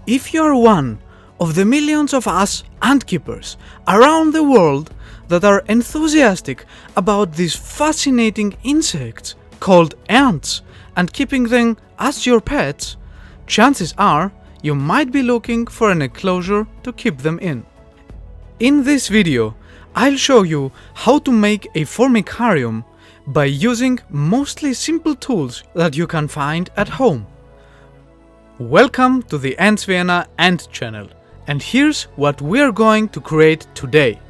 If you are one of the millions of us ant keepers around the world that are enthusiastic about these fascinating insects called ants and keeping them as your pets, chances are you might be looking for an enclosure to keep them in. In this video, I'll show you how to make a Formicarium by using mostly simple tools that you can find at home. Welcome to the Ants Vienna Ant channel, and here's what we're going to create today.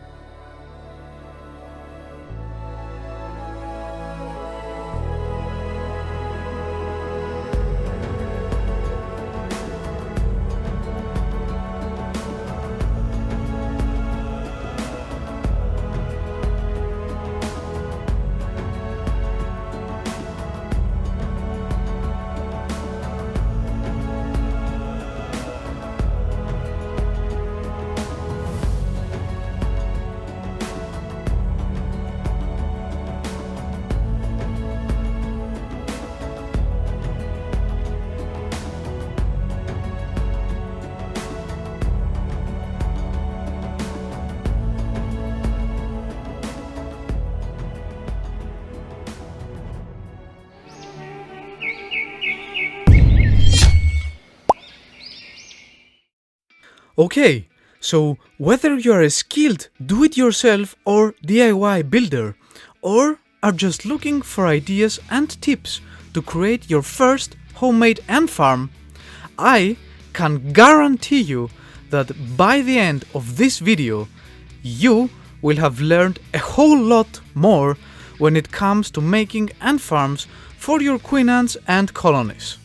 Okay, so whether you're a skilled do-it-yourself or DIY builder, or are just looking for ideas and tips to create your first homemade ant farm, I can guarantee you that by the end of this video, you will have learned a whole lot more when it comes to making ant farms for your queen ants and colonies.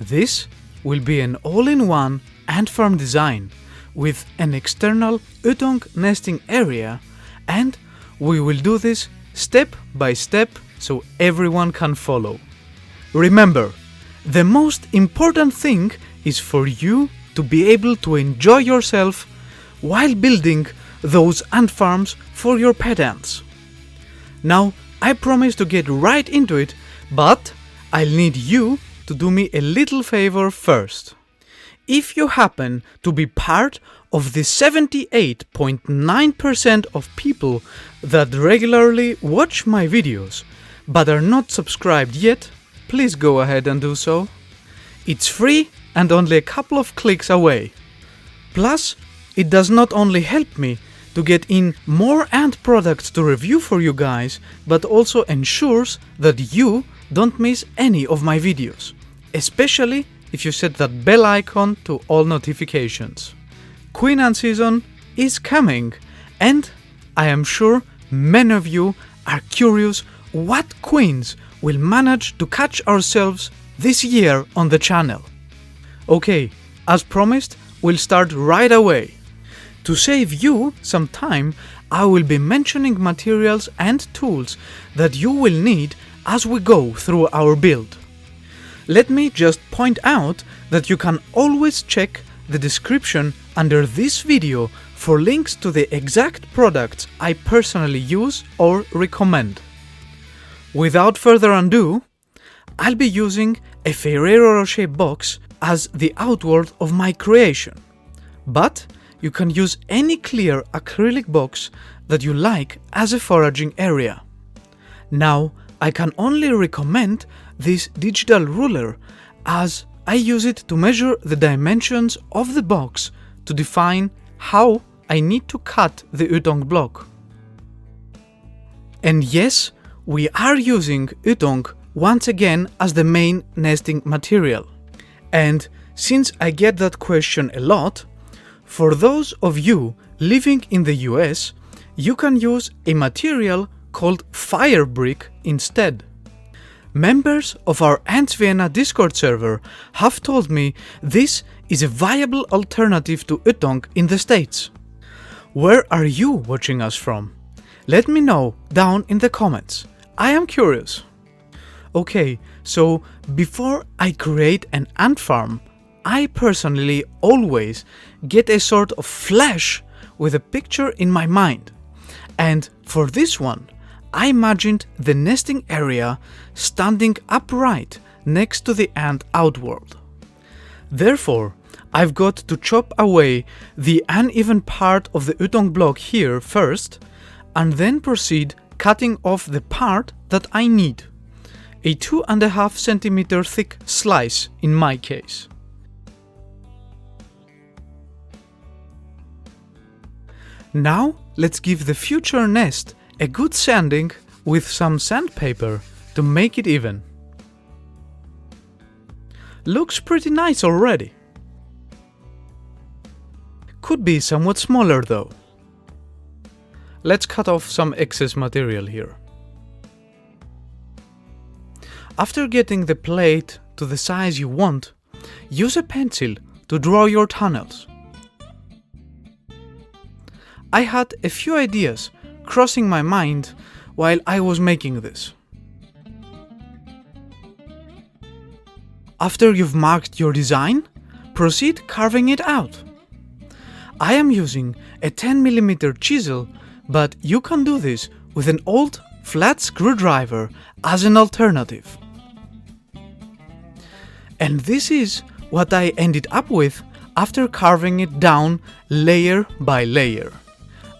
This will be an all-in-one ant farm design with an external Ytong nesting area, and we will do this step by step so everyone can follow. Remember, the most important thing is for you to be able to enjoy yourself while building those ant farms for your pet ants. Now, I promise to get right into it, but I'll need you to do me a little favor first. If you happen to be part of the 78.9% of people that regularly watch my videos but are not subscribed yet, please go ahead and do so. It's free and only a couple of clicks away. Plus, it does not only help me to get in more ant products to review for you guys, but also ensures that you don't miss any of my videos, especially if you set that bell icon to all notifications. Queen ant season is coming, and I am sure many of you are curious what queens will manage to catch ourselves this year on the channel. Okay, as promised, we'll start right away. To save you some time, I will be mentioning materials and tools that you will need as we go through our build. Let me just point out that you can always check the description under this video for links to the exact products I personally use or recommend. Without further ado, I'll be using a Ferrero Rocher box as the outward of my creation, but you can use any clear acrylic box that you like as a foraging area. Now, I can only recommend this digital ruler as I use it to measure the dimensions of the box to define how I need to cut the Ytong block. And yes, we are using Ytong once again as the main nesting material. And since I get that question a lot, for those of you living in the US, you can use a material called fire brick instead. Members of our Ants Vienna Discord server have told me this is a viable alternative to Ytong in the States. Where are you watching us from? Let me know down in the comments. I am curious. Okay, so before I create an ant farm, I personally always get a sort of flash with a picture in my mind. And for this one, I imagined the nesting area standing upright next to the ant outworld. Therefore, I've got to chop away the uneven part of the Ytong block here first, and then proceed cutting off the part that I need. A 2.5 centimeter thick slice in my case. Now let's give the future nest a good sanding with some sandpaper to make it even. Looks pretty nice already. Could be somewhat smaller though. Let's cut off some excess material here. After getting the plate to the size you want, use a pencil to draw your tunnels. I had a few ideas crossing my mind while I was making this. After you've marked your design, proceed carving it out. I am using a 10mm chisel, but you can do this with an old flat screwdriver as an alternative. And this is what I ended up with after carving it down layer by layer.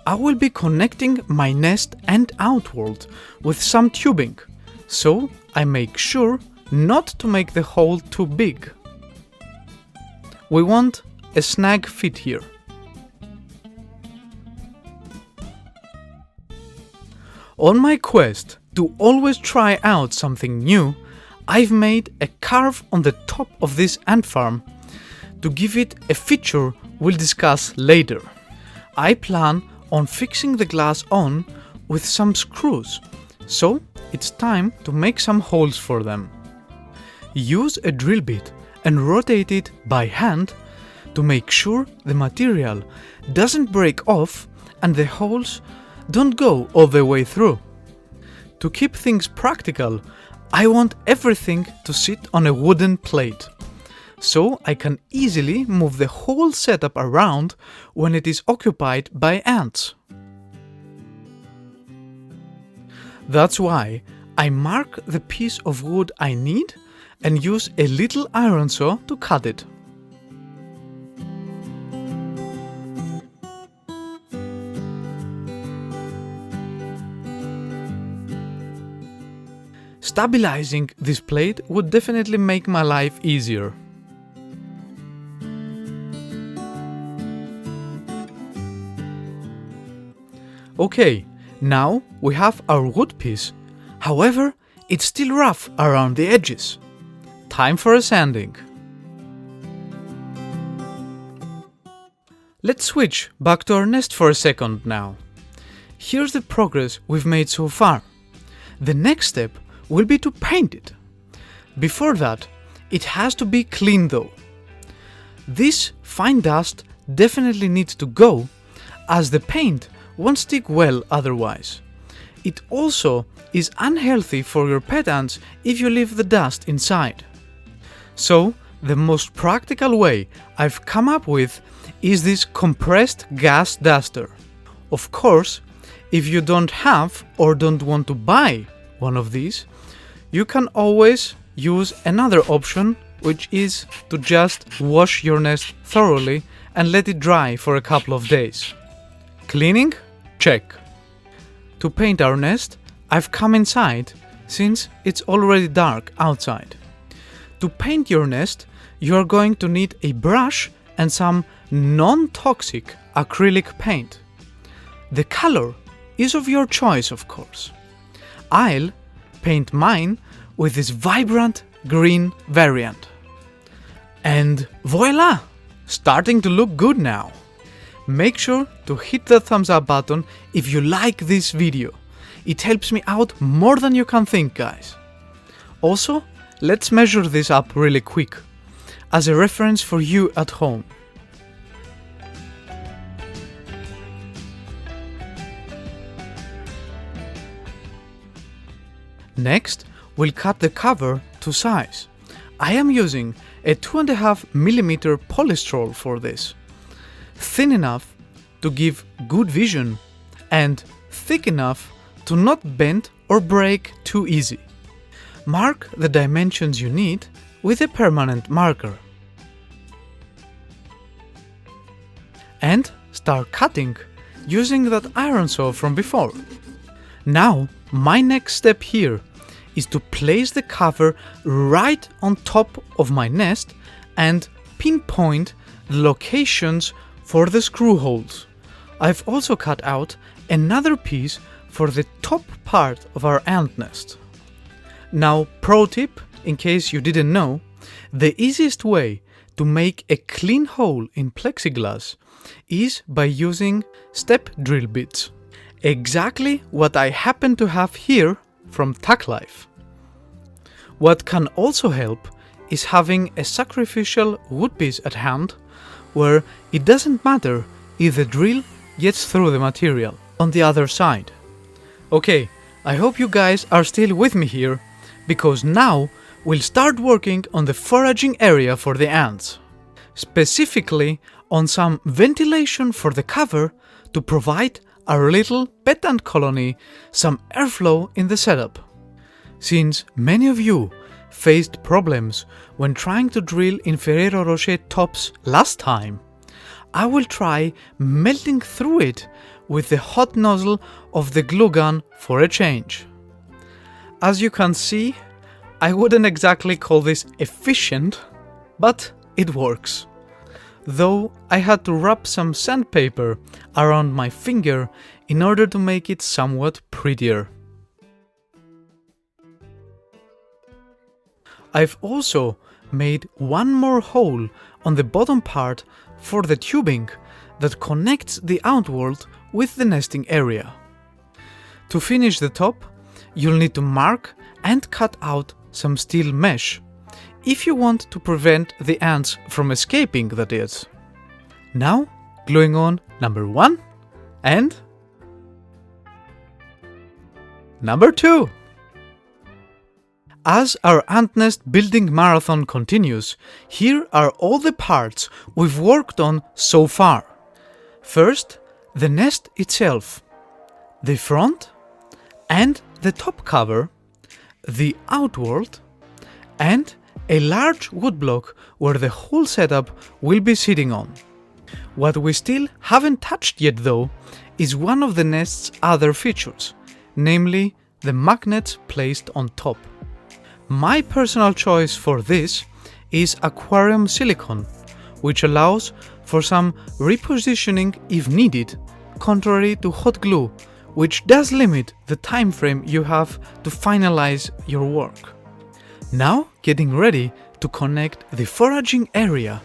I will be connecting my nest and outworld with some tubing, so I make sure not to make the hole too big. We want a snag fit here. On my quest to always try out something new, I've made a carve on the top of this ant farm to give it a feature we'll discuss later. I plan on fixing the glass on with some screws, so it's time to make some holes for them. Use a drill bit and rotate it by hand to make sure the material doesn't break off and the holes don't go all the way through. To keep things practical, I want everything to sit on a wooden plate, so I can easily move the whole setup around when it is occupied by ants. That's why I mark the piece of wood I need and use a little iron saw to cut it. Stabilizing this plate would definitely make my life easier. Okay, now we have our wood piece. However, it's still rough around the edges. Time for a sanding. Let's switch back to our nest for a second now. Here's the progress we've made so far. The next step will be to paint it. Before that, it has to be clean though. This fine dust definitely needs to go, as the paint won't stick well otherwise. It also is unhealthy for your pet ants if you leave the dust inside. So, the most practical way I've come up with is this compressed gas duster. Of course, if you don't have or don't want to buy one of these, you can always use another option, which is to just wash your nest thoroughly and let it dry for a couple of days. Cleaning? Check. To paint our nest, I've come inside since it's already dark outside. To paint your nest, you are going to need a brush and some non-toxic acrylic paint. The color is of your choice, of course. I'll paint mine with this vibrant green variant. And voila! Starting to look good now. Make sure to hit the thumbs up button if you like this video. It helps me out more than you can think, guys. Also, let's measure this up really quick, as a reference for you at home. Next, we'll cut the cover to size. I am using a 2.5mm polystyrol for this. Thin enough to give good vision and thick enough to not bend or break too easy. Mark the dimensions you need with a permanent marker. and start cutting using that iron saw from before. Now, my next step here is to place the cover right on top of my nest and pinpoint the locations for the screw holes. I've also cut out another piece for the top part of our ant nest. Now, pro tip, in case you didn't know, the easiest way to make a clean hole in plexiglass is by using step drill bits. Exactly what I happen to have here from Tack Life. What can also help is having a sacrificial wood piece at hand where it doesn't matter if the drill gets through the material on the other side. Okay, I hope you guys are still with me here, because now we'll start working on the foraging area for the ants. Specifically on some ventilation for the cover to provide our little pet ant colony some airflow in the setup. Since many of you faced problems when trying to drill in Ferrero Rocher tops last time, I will try melting through it with the hot nozzle of the glue gun for a change. As you can see, I wouldn't exactly call this efficient, but it works. Though I had to wrap some sandpaper around my finger in order to make it somewhat prettier. I've also made one more hole on the bottom part for the tubing that connects the Outworld with the nesting area. To finish the top, you'll need to mark and cut out some steel mesh, if you want to prevent the ants from escaping, that is. Now, gluing on number 1 and number 2. As our ant nest building marathon continues, here are all the parts we've worked on so far. First, the nest itself, the front and the top cover, the Outworld, and a large woodblock where the whole setup will be sitting on. What we still haven't touched yet though is one of the nest's other features, namely the magnets placed on top. My personal choice for this is aquarium silicone, which allows for some repositioning if needed, contrary to hot glue, which does limit the time frame you have to finalize your work. Now getting ready to connect the foraging area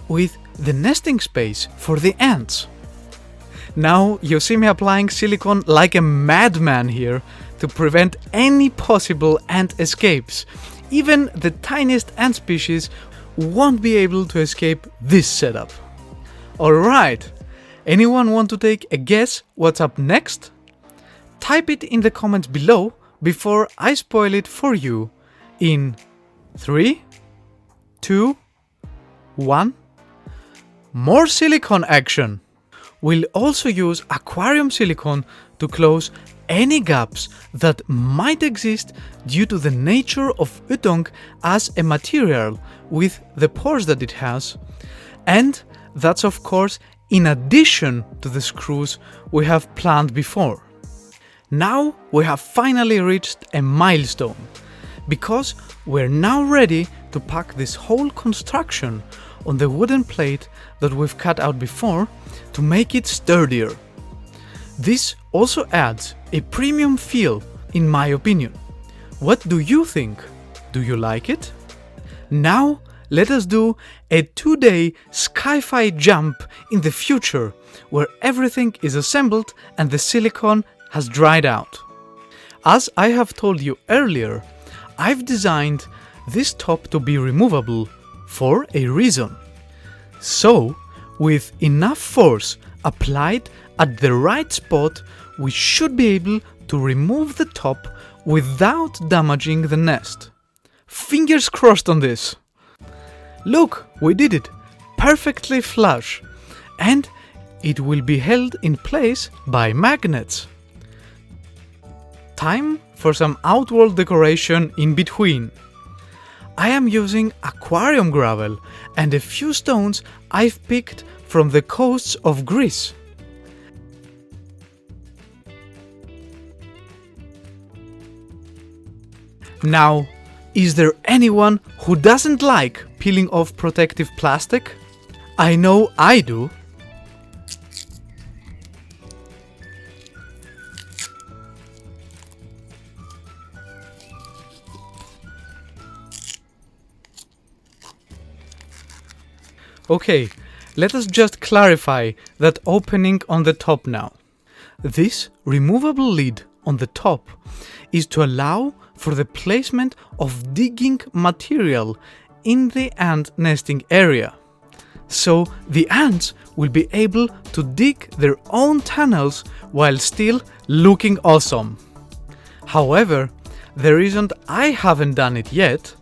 with the nesting space for the ants. Now you see me applying silicone like a madman here to prevent any possible ant escapes. Even the tiniest ant species won't be able to escape this setup. Alright, anyone want to take a guess what's up next? Type it in the comments below before I spoil it for you in 3, 2, 1. More silicone action! We'll also use aquarium silicone to close any gaps that might exist due to the nature of Ytong as a material with the pores that it has, and that's of course in addition to the screws we have planned before. Now we have finally reached a milestone, because we're now ready to pack this whole construction on the wooden plate that we've cut out before to make it sturdier. This also adds a premium feel, in my opinion. What do you think? Do you like it? Now let us do a 2-day sci-fi jump in the future where everything is assembled and the silicone has dried out. As I have told you earlier, I've designed this top to be removable for a reason. So, with enough force applied at the right spot, we should be able to remove the top without damaging the nest. Fingers crossed on this! Look, we did it! Perfectly flush! And it will be held in place by magnets. Time for some Outworld decoration in between. I am using aquarium gravel and a few stones I've picked from the coasts of Greece. Now, is there anyone who doesn't like peeling off protective plastic? I know I do. Okay, let us just clarify that opening on the top now. This removable lid on the top is to allow for the placement of digging material in the ant nesting area. So the ants will be able to dig their own tunnels while still looking awesome. However, the reason I haven't done it yet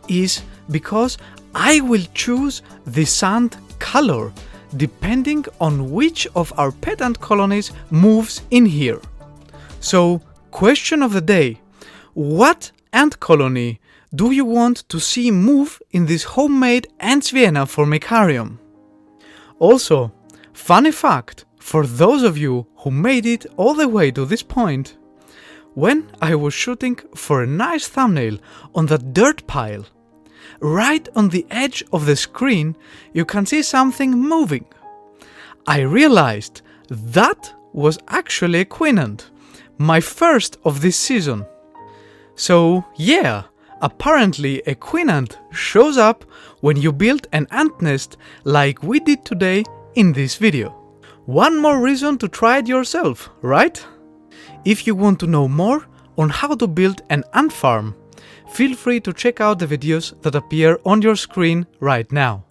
is because I will choose the sand color depending on which of our pet ant colonies moves in here. So, question of the day: what ant colony do you want to see move in this homemade Ants Vienna Formicarium? Also, funny fact for those of you who made it all the way to this point: when I was shooting for a nice thumbnail on that dirt pile, right on the edge of the screen you can see something moving. I realized that was actually a queen ant, my first of this season. So yeah, apparently a queen ant shows up when you build an ant nest like we did today in this video. One more reason to try it yourself, right? If you want to know more on how to build an ant farm, feel free to check out the videos that appear on your screen right now.